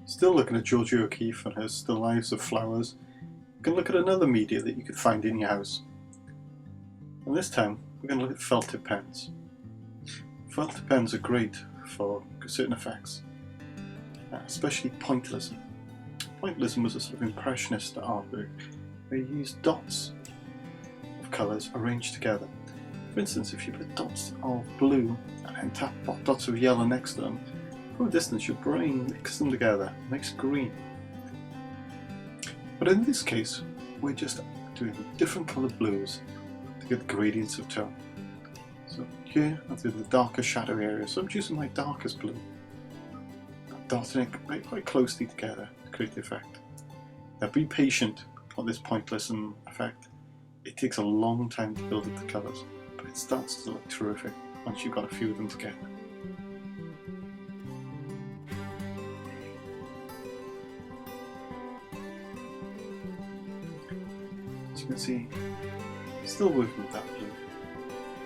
Still looking at Georgia O'Keeffe and her Still Lives of Flowers, we're going to look at another media that you could find in your house. And this time, we're going to look at felt tip pens. Felt tip pens are great for certain effects, especially pointillism. Pointillism was a sort of impressionist artwork where you used dots of colours arranged together. For instance, if you put dots of blue and then tap dots of yellow next to them, from a distance your brain mixes them together and makes green. But in this case, we're just doing different coloured blues to get the gradients of tone. So here I'm doing the darker shadow area, so I'm choosing my darkest blue. I'm dotting it quite closely together to create the effect. Now be patient on this pointillism effect. It takes a long time to build up the colours, but it starts to look terrific once you've got a few of them together. As you can see, still working with that blue.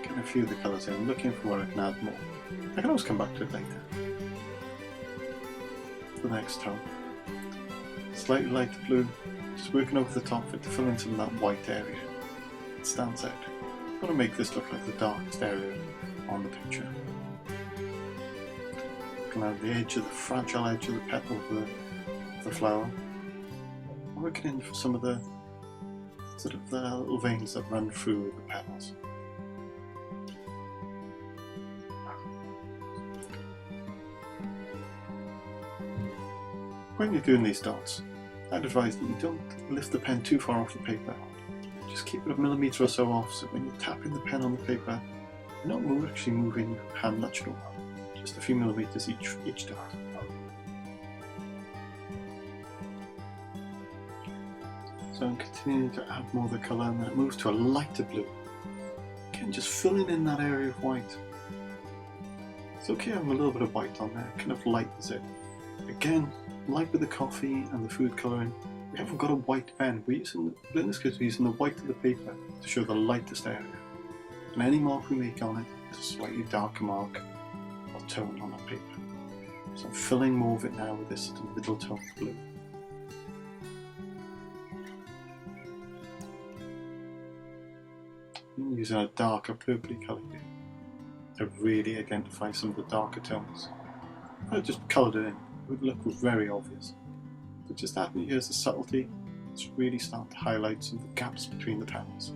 Getting a few of the colours in, looking for where I can add more. I can always come back to it later. The next tone. Slightly lighter blue, just working over the top of it to fill in some of that white area. It stands out. I want to make this look like the darkest area on the picture. Looking at the edge of the fragile edge of the petal of the flower. I'm working in for some of the sort of the little veins that run through the petals. When you're doing these dots, I'd advise that you don't lift the pen too far off the paper. Just keep it a millimetre or so off, so when you're tapping the pen on the paper, you're not actually moving your hand much at all. Just a few millimetres each dot. So I'm continuing to add more of the colour, and then it moves to a lighter blue. Again, just filling in that area of white. It's okay having a little bit of white on there, it kind of lightens it. Again, like with the coffee and the food colouring, we haven't got a white pen. But in this case we're using the white of the paper to show the lightest area. And any mark we make on it is a slightly darker mark or tone on that paper. So I'm filling more of it now with this middle tone of blue. I'm using a darker purpley colour here to really identify some of the darker tones. If I just coloured it in, it would look very obvious. But just adding here's the subtlety, it's really starting to highlight some of the gaps between the panels.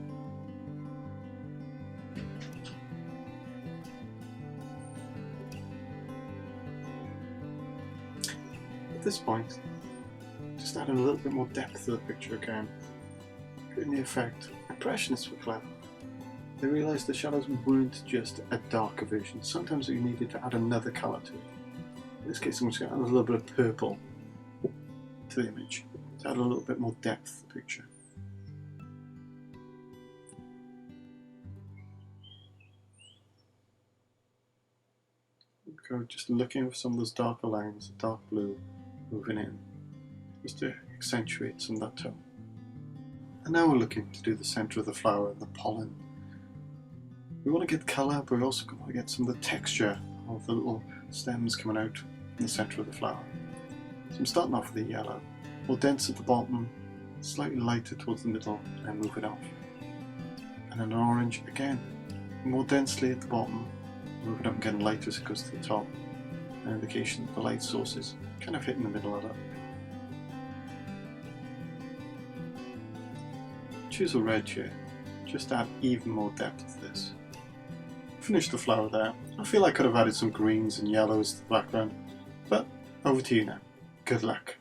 At this point, just adding a little bit more depth to the picture again, creating the effect. Impressionists were clever. They realised the shadows weren't just a darker version. Sometimes you needed to add another colour to it. In this case I'm just going to add a little bit of purple to the image to add a little bit more depth to the picture. Go just looking for some of those darker lines, dark blue moving in, just to accentuate some of that tone. And now we're looking to do the centre of the flower and the pollen. We want to get colour, but we also want to get some of the texture of the little stems coming out from the centre of the flower. So I'm starting off with the yellow, more dense at the bottom, slightly lighter towards the middle, and then move it off. And then an orange again, more densely at the bottom, move it up and getting lighter as it goes to the top. An indication that the light source is kind of hitting the middle of that. Choose a red here, just add even more depth to this. Finish the flower there. I feel I could have added some greens and yellows to the background, but over to you now. Good luck.